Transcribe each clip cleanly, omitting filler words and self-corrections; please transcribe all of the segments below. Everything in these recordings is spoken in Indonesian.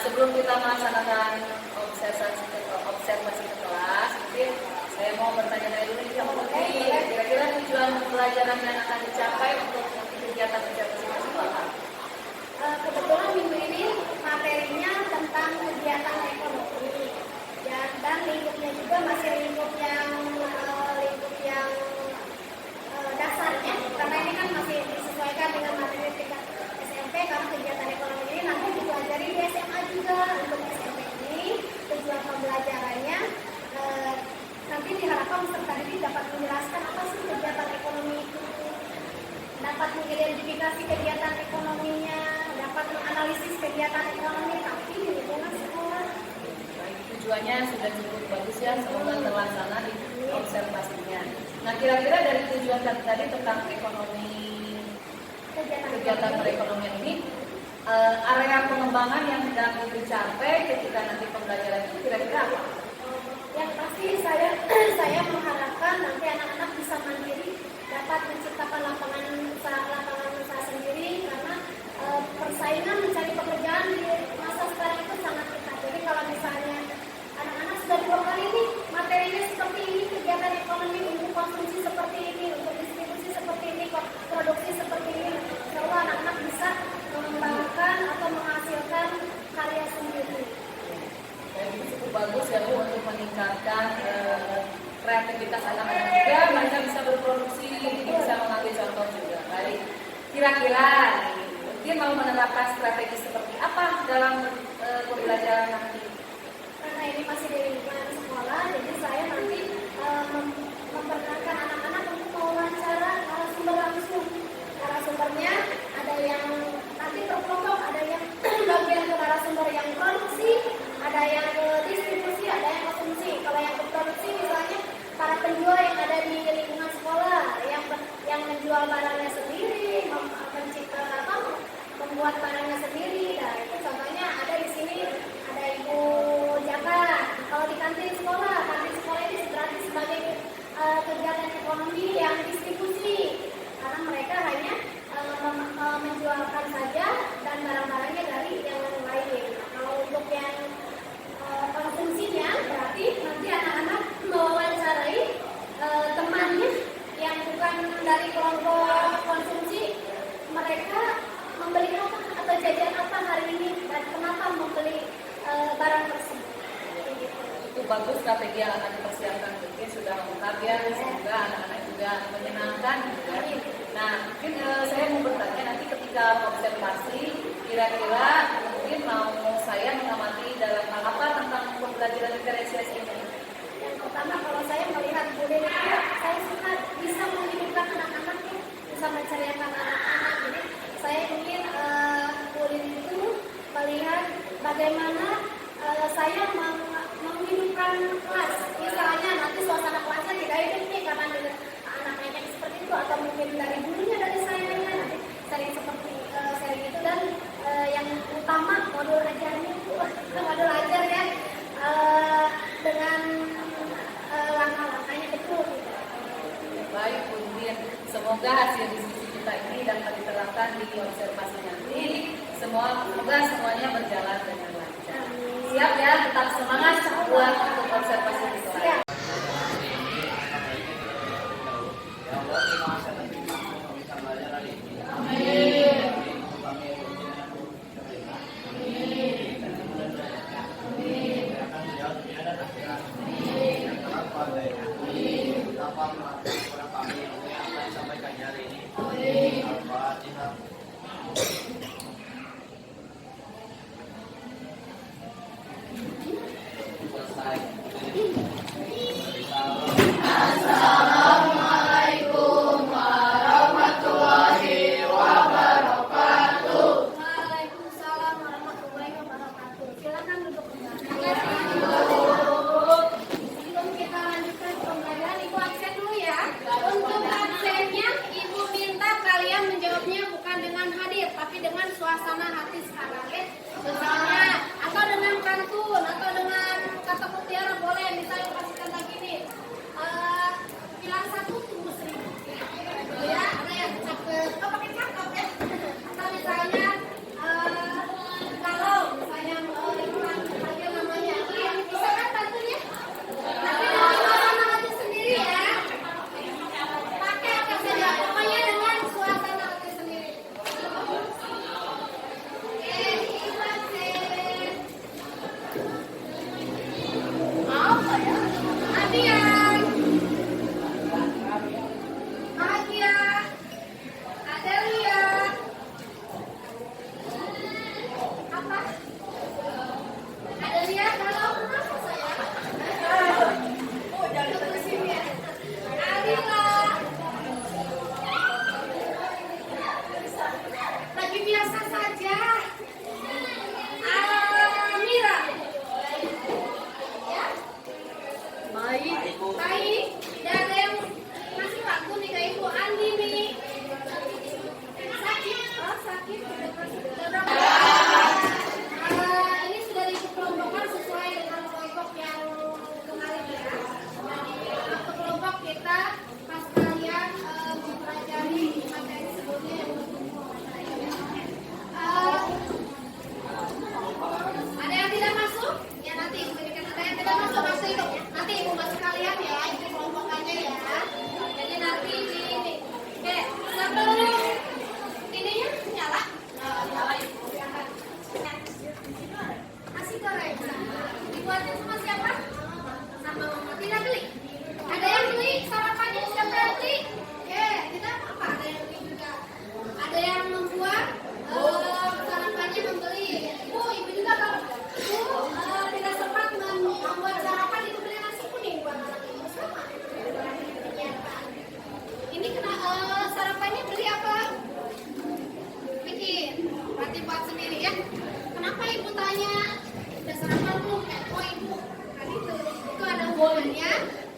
sebelum kita melaksanakan observasi ke kelas, mungkin saya mau bertanya dari dulu sama Putri, kira-kira tujuan pelajaran yang akan dicapai untuk kegiatan observasi itu apa? Kebetulan minggu ini materinya tentang kegiatan ekonomi dan lingkupnya juga masih lingkup yang dasarnya, karena ini kan masih disesuaikan dengan materi tingkat SMP, karena kegiatan ekonomi ini nanti dipelajari di SMA juga. Untuk SMP ini tujuan pembelajarannya nanti diharapkan peserta didik dapat menjelaskan apa sih kegiatan ekonomi itu, dapat mengidentifikasi kegiatan ekonominya, dapat menganalisis kegiatan ekonomi tapi di lingkungan sekolah. Baik, tujuannya sudah cukup bagus ya, semoga terlaksana di observasinya. Nah, kira-kira dari tujuan tadi tentang ekonomi, kegiatan perekonomian ini, area pengembangan yang sedang dicapai ketika nanti pembelajaran itu kira-kira apa? Yang pasti saya mengharapkan nanti anak-anak bisa mandiri, dapat menciptakan lapangan usaha sendiri, karena persaingan mencari pekerjaan di masa sekarang itu sangat ketat. Jadi kalau misalnya anak-anak sudah 2 kali nih materinya seperti ini, kegiatan ekonomi untuk konsumsi seperti ini, untuk distribusi seperti ini, produksi seperti ini, insya Allah anak-anak bisa mengembangkan atau menghasilkan karya sendiri. Jadi cukup bagus ya Bu untuk meningkatkan kreativitas anak-anak juga, mereka bisa berproduksi, bisa mengambil contoh juga. Baik, kira-kira mungkin mau menerapkan strategi seperti apa dalam pembelajaran nanti? Karena ini masih di lingkungan sekolah, jadi saya nanti memperkenalkan anak-anak untuk mewawancara narasumber langsung. Narasumbernya ada yang nanti terkelompok, ada yang bagian ke narasumber yang produksi, ada yang ke distribusi, ada yang konsumsi. Kalau yang produksi misalnya para penjual yang ada di lingkungan sekolah, yang menjual barangnya sendiri, membuat barangnya sendiri. Nah, itu contohnya ada di sini, ada Ibu Jaka. Kalau di kantin sekolah ini berarti sebagai kegiatan ekonomi yang distribusi, karena mereka hanya menjualkan saja dan barang-barangnya dari yang lain. Kalau untuk yang konsumsinya berarti nanti anak-anak mewawancarai temannya yang bukan dari kelompok konsumsi, mereka membeli apa atau jajan apa hari ini dan kenapa membeli barang tersebut. Itu bagus strategi yang akan dipersiapkan, mungkin sudah lengkap ya, semoga anak-anak juga menyenangkan juga. Nah, mungkin saya mau bertanya nanti ketika observasi, kira-kira mungkin mau saya mengamati dalam hal apa tentang pembelajaran diferensiasi ini? Yang pertama, kalau saya melihat budaya itu, saya suka bisa menghidupkan anak-anaknya, bisa menceriakan anak-anak. Jadi saya ingin kulit itu melihat bagaimana saya menghidupkan kelas. Misalnya nanti suasana kelasnya tidak hidup nih karena anak-anaknya seperti itu, atau mungkin dari gurunya, dari sayanya nanti sering seperti sering itu. Dan yang utama modul ajarnya itu modul ajar ya dengan langkah-langkahnya betul gitu. Baik Bu Indin, semoga hasil diskusi kita ini dapat diterapkan di observasi nanti. Semoga semuanya berjalan dengan lancar. Siap ya, tetap semangat buat untuk observasi di kelas. Selesai.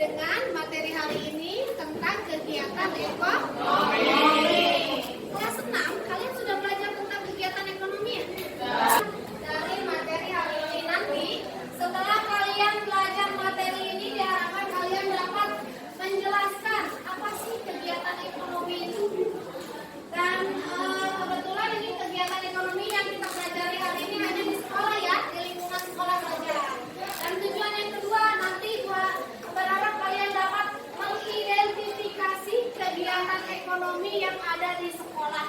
dengan materi hari ini tentang kegiatan ekonomi. Kelas 6, kalian sudah belajar tentang kegiatan ekonomi ya? Dari materi hari ini nanti, setelah kalian belajar materi ini, diharapkan kalian dapat menjelaskan apa sih kegiatan ekonomi itu. Dan kebetulan ini kegiatan ekonomi yang kita pelajari hari ini hanya di sekolah ya, di lingkungan sekolah saja. Dan tujuan yang kedua nanti berharap kalian dapat mengidentifikasi kegiatan ekonomi yang ada di sekolah.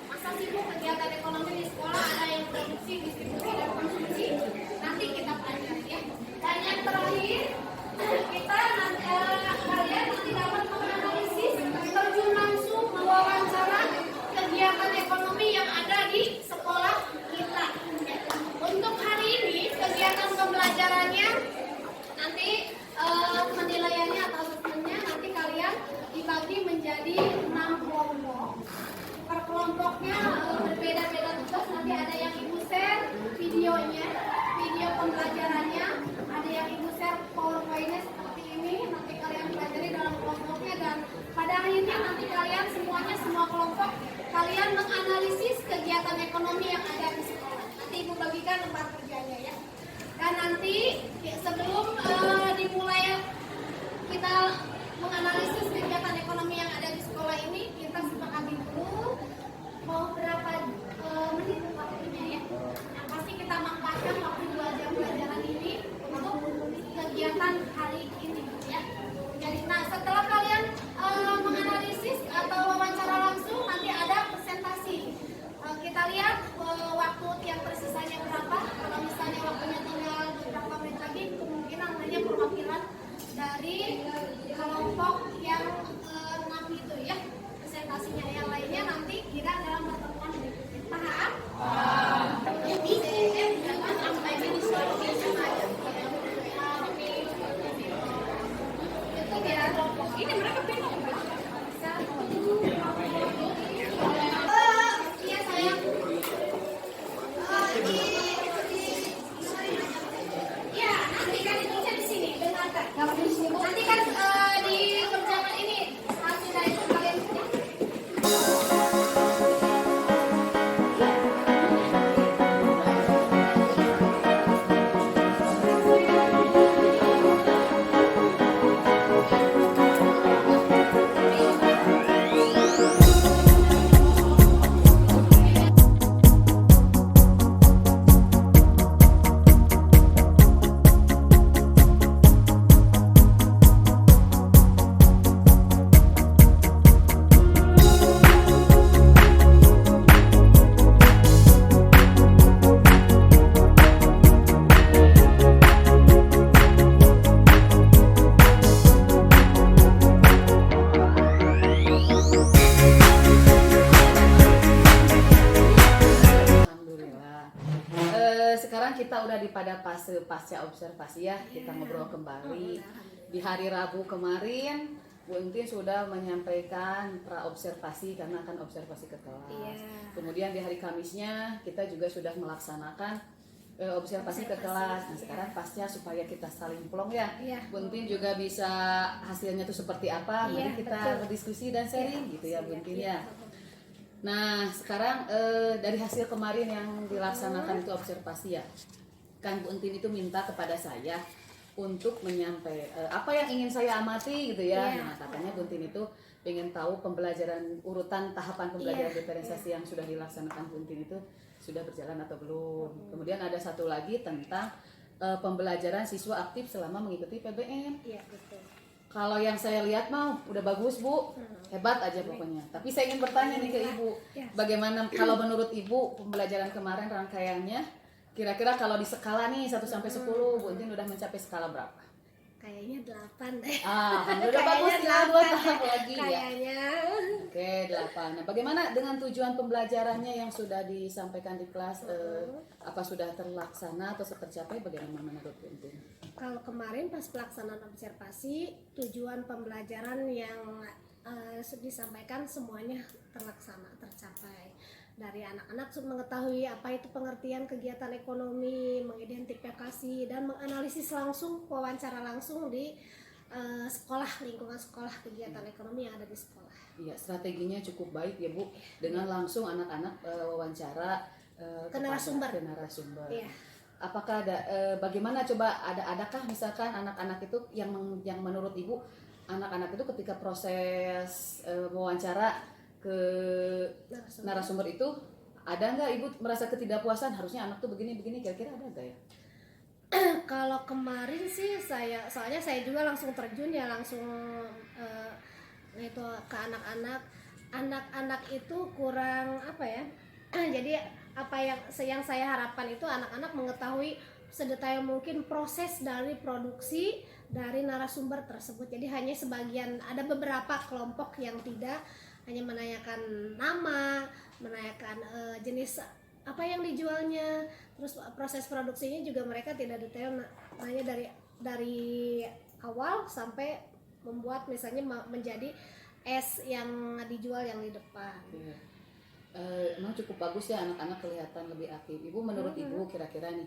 Masa sih Bu, kegiatan ekonomi di sekolah ada yang produksi, distribusi, dan konsumsi. Nanti kita pelajari ya. Dan yang terakhir, kalian nanti dapat menganalisis terjun langsung mewawancara kegiatan ekonomi yang ada di sekolah kita. Untuk hari ini kegiatan pembelajarannya nanti penilaiannya atau asesmennya nanti kalian dibagi menjadi 6 kelompok. Per kelompoknya berbeda-beda tugas. Nanti ada yang ibu share videonya, video pembelajarannya, ada yang ibu share PowerPoint-nya seperti ini. Nanti kalian pelajari dalam kelompoknya dan pada akhirnya nanti kalian semuanya, semua kelompok kalian menganalisis kegiatan ekonomi yang ada di sekolah. Nanti ibu bagikan lembar kerjanya ya. Dan nanti sebelum dimulai kita menganalisis kegiatan ekonomi yang ada di sekolah ini, kita sepakati dulu mau berapa menit waktunya ya. Yang pasti kita mampatkan waktu 2 jam pelajaran ini untuk kegiatan hari ini ya. Jadi setelah kalian menganalisis atau wawancara langsung, nanti ada presentasi. Kita lihat waktu yang tersisanya berapa. Kalau misalnya waktunya tinggal beberapa menit lagi, kemungkinan hanya perwakilan dari kelompok yang 6 itu ya. Presentasinya yang lainnya nanti kira dalam pertemuan berikutnya. Paham? Jadi DM jangan sampai di seluruh saja. Itu dia kelompok. Ini mereka bingung. Iya sayang. Ya, nanti kan ditulisnya di sini, dengarkan. Nanti kan di perjalanan ini hasil dari itu kalian punya. Alhamdulillah. Sekarang kita udah di pada fase pasca observasi ya. Kita ngobrol kembali. Di hari Rabu kemarin Bu Entin sudah menyampaikan pra observasi karena akan observasi ke kelas. Kemudian di hari Kamisnya kita juga sudah melaksanakan observasi ke kelas. Nah sekarang pasca supaya kita saling plong ya. Bu Entin juga bisa hasilnya itu seperti apa. Mari kita berdiskusi dan sharing gitu ya Bu Entin ya. Nah sekarang dari hasil kemarin yang dilaksanakan itu observasi ya, kan Bu Entin itu minta kepada saya untuk menyampaikan apa yang ingin saya amati gitu ya. Nah katanya Bu Entin itu pengen tahu pembelajaran urutan tahapan pembelajaran diferensiasi yang sudah dilaksanakan Bu Entin itu sudah berjalan atau belum. Kemudian ada satu lagi tentang pembelajaran siswa aktif selama mengikuti PBM. Iya betul. Kalau yang saya lihat mau udah bagus Bu, hebat aja pokoknya. Tapi saya ingin bertanya nih ke Ibu, bagaimana kalau menurut Ibu pembelajaran kemarin rangkaiannya, kira-kira kalau di skala nih 1 sampai 10, Bu Entin udah mencapai skala berapa? Kayaknya 8 deh. Udah bagus, tinggal 2 tahap lagi ya. Kayaknya. Oke, 8. Nah, bagaimana dengan tujuan pembelajarannya yang sudah disampaikan di kelas? Apa sudah terlaksana atau tercapai? Bagaimana menurut Bu Entin? Kalau kemarin pas pelaksanaan observasi, tujuan pembelajaran yang disampaikan semuanya terlaksana, tercapai. Dari anak-anak mengetahui apa itu pengertian kegiatan ekonomi, mengidentifikasi dan menganalisis langsung, wawancara langsung di sekolah, lingkungan sekolah, kegiatan ekonomi yang ada di sekolah. Iya, strateginya cukup baik ya Bu, dengan langsung anak-anak wawancara Ke narasumber. ke narasumber. Iya. Apakah ada bagaimana coba adakah misalkan anak-anak itu yang menurut Ibu anak-anak itu ketika proses wawancara ke narasumber itu ada nggak Ibu merasa ketidakpuasan harusnya anak tuh begini-begini, kira-kira ada nggak ya? Kalau kemarin sih soalnya saya juga langsung terjun ya, langsung itu ke anak-anak itu kurang apa ya. Jadi apa yang saya harapkan itu anak-anak mengetahui sedetail mungkin proses dari produksi dari narasumber tersebut. Jadi hanya sebagian, ada beberapa kelompok yang tidak, hanya menanyakan nama, menanyakan jenis apa yang dijualnya, terus proses produksinya juga mereka tidak detail, nanya dari awal sampai membuat misalnya menjadi es yang dijual yang di depan. Iya. Emang cukup bagus ya anak-anak kelihatan lebih aktif. Ibu menurut Ibu kira-kira nih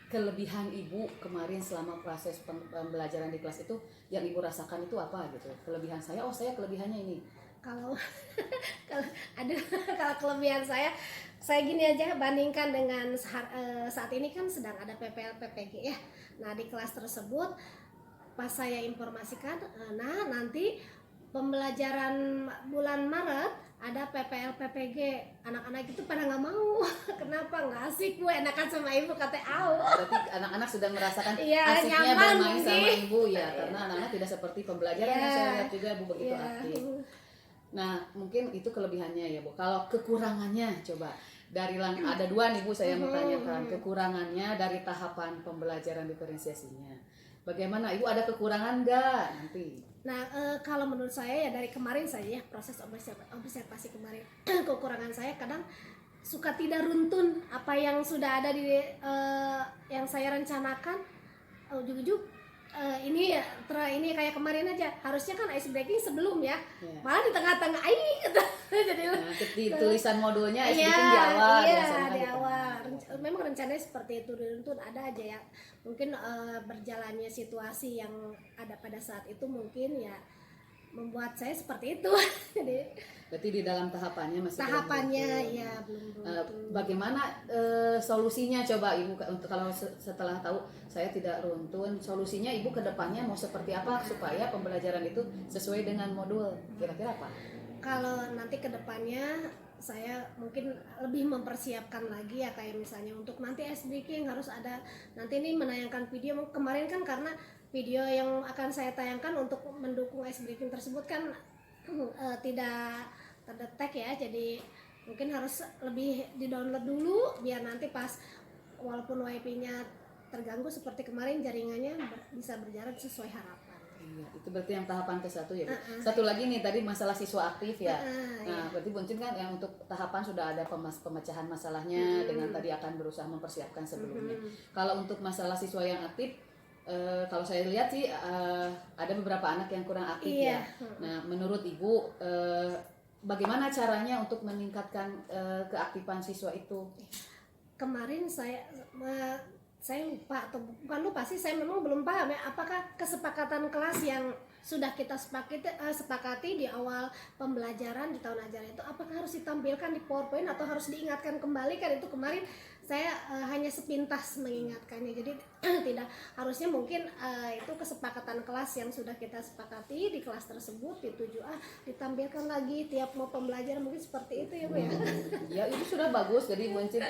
kelebihan Ibu kemarin selama proses pembelajaran di kelas itu yang Ibu rasakan itu apa gitu? Kelebihan saya kelebihannya ini. Kalau kalau kelebihan saya gini aja, bandingkan dengan saat ini kan sedang ada PPL PPG ya. Nah di kelas tersebut pas saya informasikan, nah nanti pembelajaran bulan Maret ada PPL PPG, anak-anak itu pada nggak mau. Kenapa? Nggak asik gue, enakan sama ibu, kata au. Berarti anak-anak sudah merasakan Iya, asiknya nyaman bermain sama mungkin. Ibu ya, karena anak-anak tidak seperti pembelajaran yang saya lihat juga Ibu begitu aktif. Nah mungkin itu kelebihannya ya Bu. Kalau kekurangannya coba dari ada dua nih Bu saya mau tanyakan, kekurangannya dari tahapan pembelajaran diferensiasinya. Bagaimana Ibu, ada kekurangan nggak nanti? Nah kalau menurut saya ya dari kemarin saja ya, proses observasi kemarin, kekurangan saya kadang suka tidak runtun apa yang sudah ada di yang saya rencanakan. Ujug-ujug ini kayak kemarin aja, harusnya kan ice breaking sebelum ya, malah di tengah-tengah gitu. Jadi di tulisan modulnya ice breaking di awal, di awal. Memang rencananya seperti itu, runtun ada aja ya. Mungkin berjalannya situasi yang ada pada saat itu mungkin ya membuat saya seperti itu. Jadi berarti di dalam tahapannya masih belum. Bagaimana solusinya coba Ibu untuk kalau setelah tahu saya tidak runtun, solusinya Ibu ke depannya mau seperti apa supaya pembelajaran itu sesuai dengan modul, kira-kira apa? Kalau nanti ke depannya saya mungkin lebih mempersiapkan lagi ya, kayak misalnya untuk nanti ice breaking harus ada, nanti ini menayangkan video. Kemarin kan karena video yang akan saya tayangkan untuk mendukung ice breaking tersebut kan tidak terdetek ya, jadi mungkin harus lebih di-download dulu biar nanti pas walaupun WiFi-nya terganggu seperti kemarin, jaringannya bisa berjalan sesuai harapan. Iya, itu berarti yang tahapan ke-1 ya Bu. Satu lagi nih tadi masalah siswa aktif ya. Nah, berarti Buncin kan yang untuk tahapan sudah ada pemecahan masalahnya dengan tadi akan berusaha mempersiapkan sebelumnya. Kalau untuk masalah siswa yang aktif, kalau saya lihat sih ada beberapa anak yang kurang aktif ya. Nah, menurut Ibu bagaimana caranya untuk meningkatkan keaktifan siswa itu? Kemarin saya lupa, atau bukan lupa sih, saya memang belum paham ya, apakah kesepakatan kelas yang sudah kita sepakati di awal pembelajaran di tahun ajaran itu apakah harus ditampilkan di PowerPoint atau harus diingatkan kembali. Kan itu kemarin saya hanya sepintas mengingatkannya, jadi tidak harusnya mungkin itu kesepakatan kelas yang sudah kita sepakati di kelas tersebut di 7A ditampilkan lagi tiap mau pembelajaran, mungkin seperti itu ya Bu ya. Ya itu sudah bagus, jadi Buncin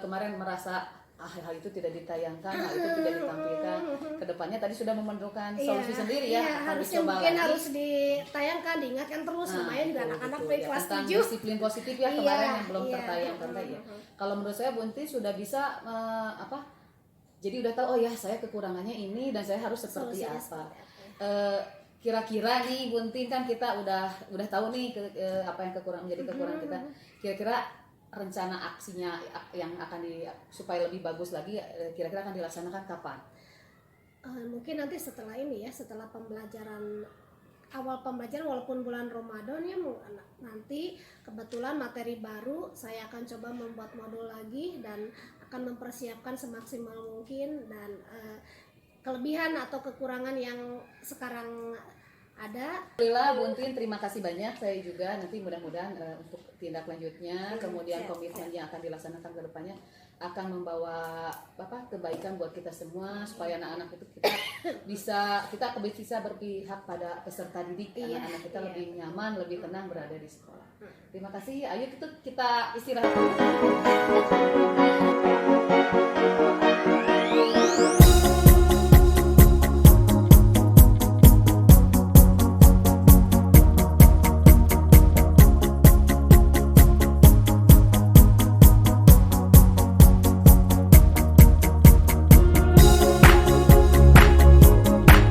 kemarin merasa hal itu tidak ditayangkan, hal itu tidak ditampilkan. Kedepannya tadi sudah memerlukan solusi sendiri ya, harusnya coba mungkin lagi. harus ditayangkan, diingatkan terus, lumayan juga anak-anak dari kelas tentang 7 disiplin positif ya kemarin yang belum tertayangkan ya. Kalau menurut saya Bunti sudah bisa jadi udah tahu, oh ya saya kekurangannya ini dan saya harus seperti apa. Kira-kira nih Bunti kan kita udah tahu nih apa yang menjadi kekurangan kita. Kira-kira rencana aksinya yang akan supaya lebih bagus lagi kira-kira akan dilaksanakan kapan? Mungkin nanti setelah ini ya, setelah awal pembelajaran walaupun bulan Ramadan ya, nanti kebetulan materi baru saya akan coba membuat modul lagi dan akan mempersiapkan semaksimal mungkin. Dan kelebihan atau kekurangan yang sekarang ada. Alhamdulillah Bu Untin, terima kasih banyak. Saya juga nanti mudah-mudahan untuk tindak lanjutnya, kemudian komitmen yang akan dilaksanakan ke depannya akan membawa kebaikan buat kita semua, supaya anak-anak itu kita bisa berpihak pada peserta didik, anak-anak kita lebih nyaman, lebih tenang berada di sekolah. Terima kasih. Ayo kita istirahat.